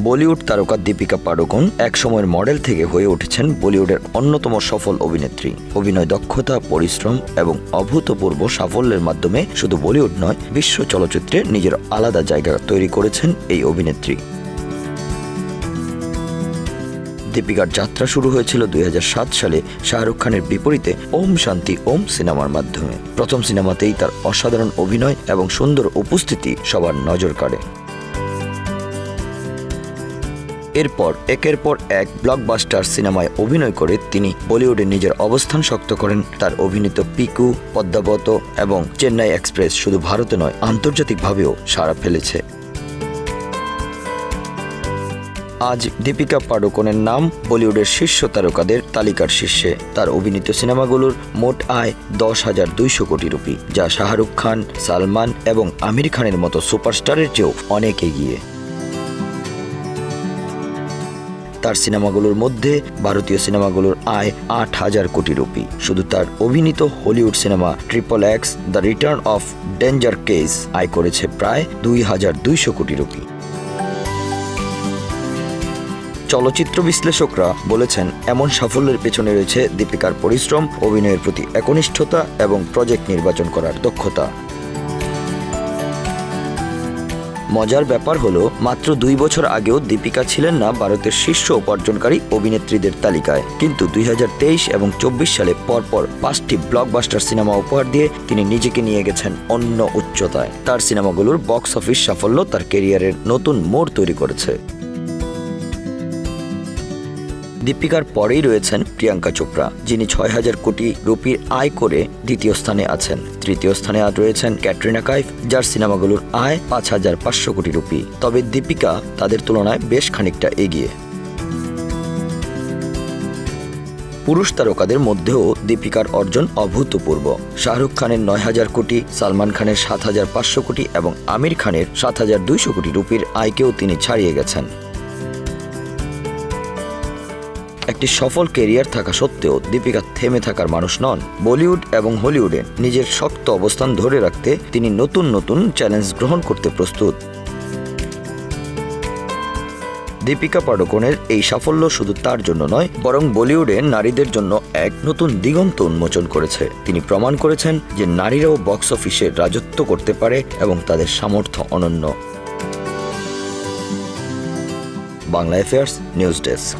বলিউড তারকা দীপিকা পাড়ুকোন এক সময়ের মডেল থেকে হয়ে উঠেছেন বলিউডের অন্যতম সফল অভিনেত্রী। অভিনয় দক্ষতা, পরিশ্রম এবং অভূতপূর্ব সাফল্যের মাধ্যমে শুধু বলিউড নয়, বিশ্ব চলচ্চিত্রে নিজের আলাদা জায়গা তৈরি করেছেন এই অভিনেত্রী। দীপিকার যাত্রা শুরু হয়েছিল 2007 সালে শাহরুখ খানের বিপরীতে ওম শান্তি ওম সিনেমার মাধ্যমে। প্রথম সিনেমাতেই তার অসাধারণ অভিনয় এবং সুন্দর উপস্থিতি সবার নজর কাড়ে। এরপর একের পর এক ব্লকবাস্টার সিনেমায় অভিনয় করে তিনি বলিউডে নিজের অবস্থান শক্ত করেন। তার অভিনীত পিকু, পদ্মাবত এবং চেন্নাই এক্সপ্রেস শুধু ভারতে নয়, আন্তর্জাতিকভাবেও সাড়া ফেলেছে। আজ দীপিকা পাড়ুকোনের নাম বলিউডের শীর্ষ তারকাদের তালিকার শীর্ষে। তার অভিনীত সিনেমাগুলোর মোট আয় 10,200 কোটি রুপি, যা শাহরুখ খান, সালমান এবং আমির খানের মতো সুপারস্টারের চেয়েও অনেক এগিয়ে। তার সিনেমাগুলোর মধ্যে ভারতীয় সিনেমাগুলোর আয় 8,000 কোটি রুপি। শুধু তার অভিনীত Hollywood cinema XXX the return of danger case আয় করেছে প্রায় 2,200 কোটি রুপি। চলচ্চিত্র বিশ্লেষকরা বলেছেন, এমন সাফল্যের পেছনে রয়েছে দীপিকার পরিশ্রম, অভিনয়ের প্রতি একনিষ্ঠতা এবং প্রজেক্ট নির্বাচন করার দক্ষতা। মজার ব্যাপার হলো, মাত্র 2 বছর আগেও দীপিকা ছিলেন না ভারতের শীর্ষ উপার্জনকারী অভিনেত্রীদের তালিকায়, কিন্তু 2023 এবং 24 সালে পরপর 5টি ব্লকবাস্টার সিনেমা উপহার দিয়ে তিনি নিজেকে নিয়ে গেছেন অন্য উচ্চতায়। তার সিনেমাগুলোর বক্স অফিস সাফল্য তার ক্যারিয়ারের নতুন মোড় তৈরি করেছে। দীপিকার পরেই রয়েছেন প্রিয়াঙ্কা চোপড়া, যিনি 6,000 কোটি রুপির আয় করে দ্বিতীয় স্থানে আছেন। তৃতীয় স্থানে রয়েছেন ক্যাটরিনা কাইফ, যার সিনেমাগুলোর আয় 5,500 কোটি রুপি। তবে দীপিকা তাদের তুলনায় বেশ খানিকটা এগিয়ে। পুরুষ তারকাদের মধ্যেও দীপিকার অর্জন অভূতপূর্ব। শাহরুখ খানের 9,000 কোটি, সালমান খানের 7,500 কোটি এবং আমির খানের 7,200 কোটি রুপির আয়কেও তিনি ছাড়িয়ে গেছেন। একটি সফল ক্যারিয়ার থাকা সত্ত্বেও দীপিকা থেমে থাকার মানুষ নন। বলিউড এবং হলিউডে নিজের শক্ত অবস্থান ধরে রাখতে তিনি নতুন নতুন চ্যালেঞ্জ গ্রহণ করতে প্রস্তুত। দীপিকা পাড়ুকোনের এই সাফল্য শুধু তার জন্য নয়, বরং বলিউডে নারীদের জন্য এক নতুন দিগন্ত উন্মোচন করেছে। তিনি প্রমাণ করেছেন যে নারীরাও বক্স অফিসে রাজত্ব করতে পারে এবং তাদের সামর্থ্য অনন্য। Bangla affairs news desk.